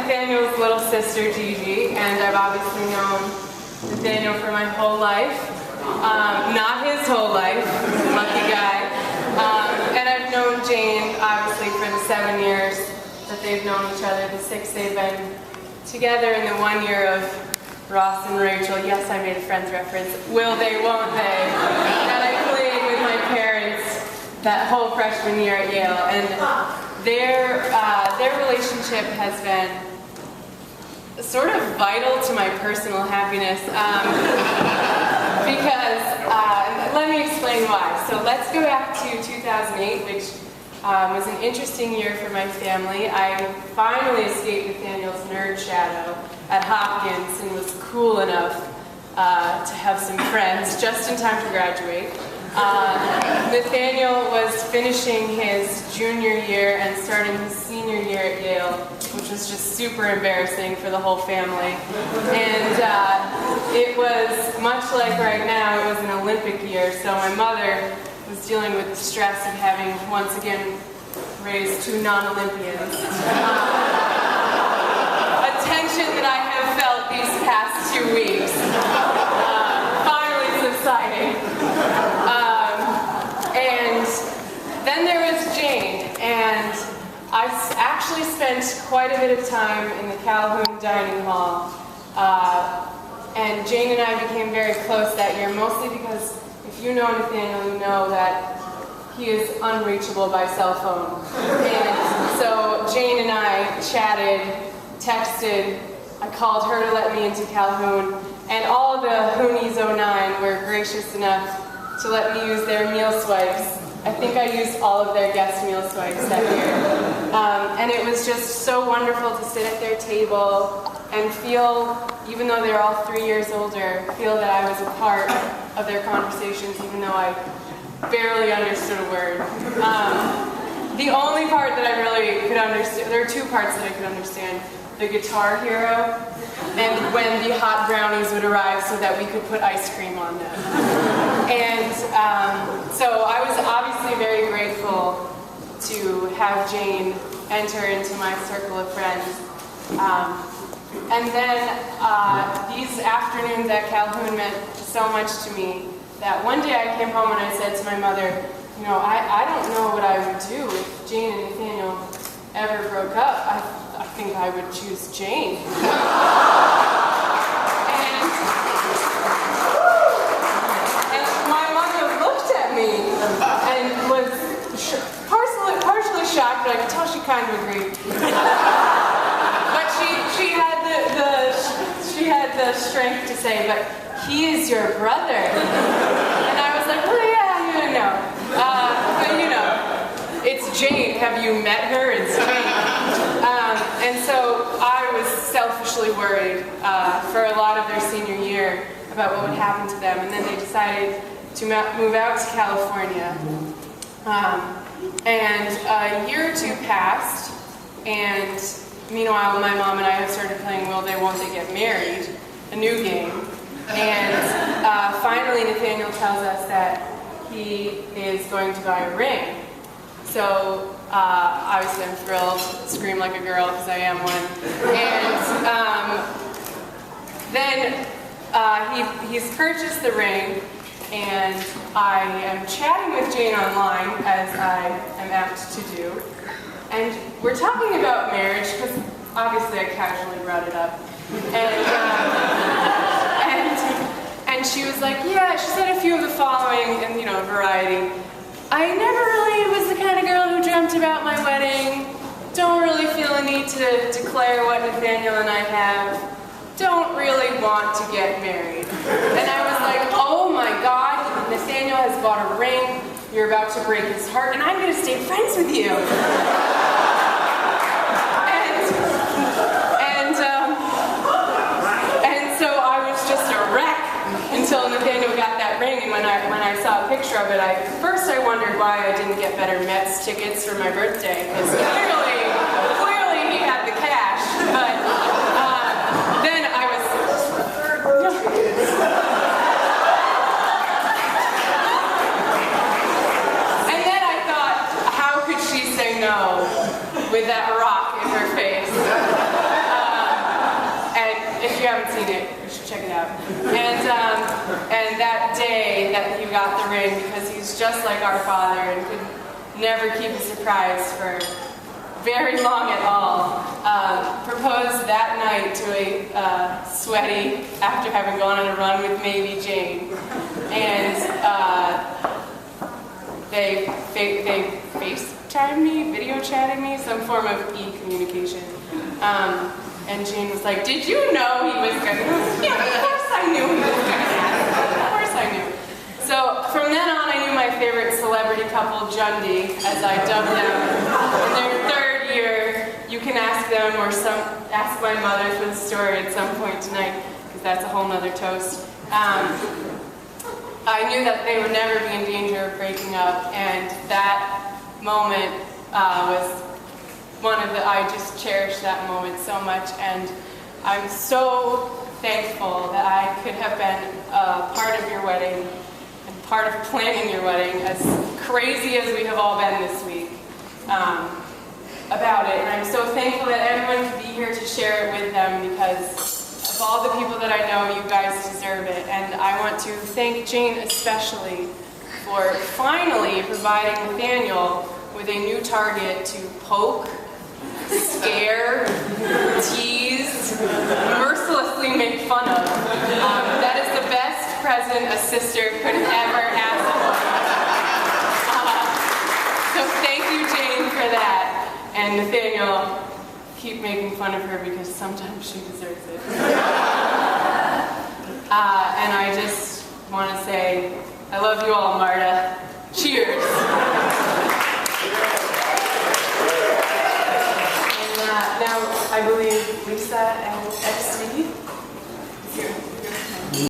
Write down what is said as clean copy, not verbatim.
Nathaniel's little sister, Gigi, and I've obviously known Nathaniel for my whole life. Not his whole life, lucky guy. And I've known Jane, obviously, for the 7 years that they've known each other, the 6 they've been together, and the 1 year of Ross and Rachel. Yes, I made a Friends reference. Will they, won't they? And I played with my parents that whole freshman year at Yale, and their relationship has been sort of vital to my personal happiness, because, let me explain why. So let's go back to 2008, which was an interesting year for my family. I finally escaped Nathaniel's nerd shadow at Hopkins and was cool enough to have some friends just in time to graduate. Nathaniel was finishing his junior year and starting his senior year at Yale, which was just super embarrassing for the whole family. And it was much like right now, it was an Olympic year, so my mother was dealing with the stress of having once again raised 2 non-Olympians. A tension that I have felt these past 2 weeks, finally subsiding. And then there was Jane, and I actually spent quite a bit of time in the Calhoun dining hall. And Jane and I became very close that year, mostly because if you know Nathaniel, you know that he is unreachable by cell phone. And so Jane and I chatted, texted, I called her to let me into Calhoun, and all the Hoonies 09 were gracious enough to let me use their meal swipes. I think I used all of their guest meal swipes that year. And it was just so wonderful to sit at their table and feel, even though they're all 3 years older, feel that I was a part of their conversations, even though I barely understood a word. The only part that I really could understand, there are 2 parts that I could understand. The Guitar Hero, and when the hot brownies would arrive so that we could put ice cream on them. And so I was obviously very grateful to have Jane enter into my circle of friends. And then these afternoons at Calhoun meant so much to me that one day I came home and I said to my mother, you know, I don't know what I would do if Jane and Nathaniel ever broke up. I think I would choose Jane. And my mother looked at me and was partially shocked, but I could tell she kind of agreed. But she had the strength to say, but he is your brother. And I was like, well, yeah, you know. But you know, it's Jane. Have you met her? It's Jane. And so I was selfishly worried for a lot of their senior year about what would happen to them. And then they decided to move out to California. And a year or 2 passed, and meanwhile my mom and I have started playing Will They, Won't They Get Married, a new game. And finally Nathaniel tells us that he is going to buy a ring. So obviously I'm thrilled, scream like a girl because I am one. And then he's purchased the ring, and I am chatting with Jane online, as I am apt to do. And we're talking about marriage, because obviously I casually brought it up. And she was like, yeah, she said a few of the following, and you know, variety. I never really was the kind of girl who dreamt about my wedding. Don't really feel a need to declare what Nathaniel and I have. Don't really want to get married. And I was like, oh my God, Nathaniel has bought a ring. You're about to break his heart, and I'm going to stay friends with you. And so I was just a wreck until Nathaniel got that ring, and when I saw a picture of it, first I wondered why I didn't get better Mets tickets for my birthday, because clearly he had the cash, but then I was... And then I thought, how could she say no with that rock in her face? seen it. You should check it out. And that day that he got the ring, because he's just like our father and could never keep a surprise for very long at all, proposed that night to a sweaty, after having gone on a run with maybe Jane. And they FaceTimed me, video chatted me, some form of e-communication. And Jane was like, "Did you know he was going to?" Yeah, of course I knew he was going to ask. Of course I knew. So from then on, I knew my favorite celebrity couple, Jundy, as I dubbed them. In their third year, you can ask them or ask my mother for the story at some point tonight, because that's a whole nother toast. I knew that they would never be in danger of breaking up, and that moment was one of the, I just cherish that moment so much, and I'm so thankful that I could have been part of your wedding and part of planning your wedding, as crazy as we have all been this week about it. And I'm so thankful that everyone could be here to share it with them, because of all the people that I know, you guys deserve it. And I want to thank Jane especially for finally providing Nathaniel with a new target to poke, scare, tease, mercilessly make fun of. That is the best present a sister could ever ask for. So thank you, Jane, for that. And Nathaniel, keep making fun of her, because sometimes she deserves it. And I just want to say, I love you all, Marta. Cheers. Now, I believe Lisa and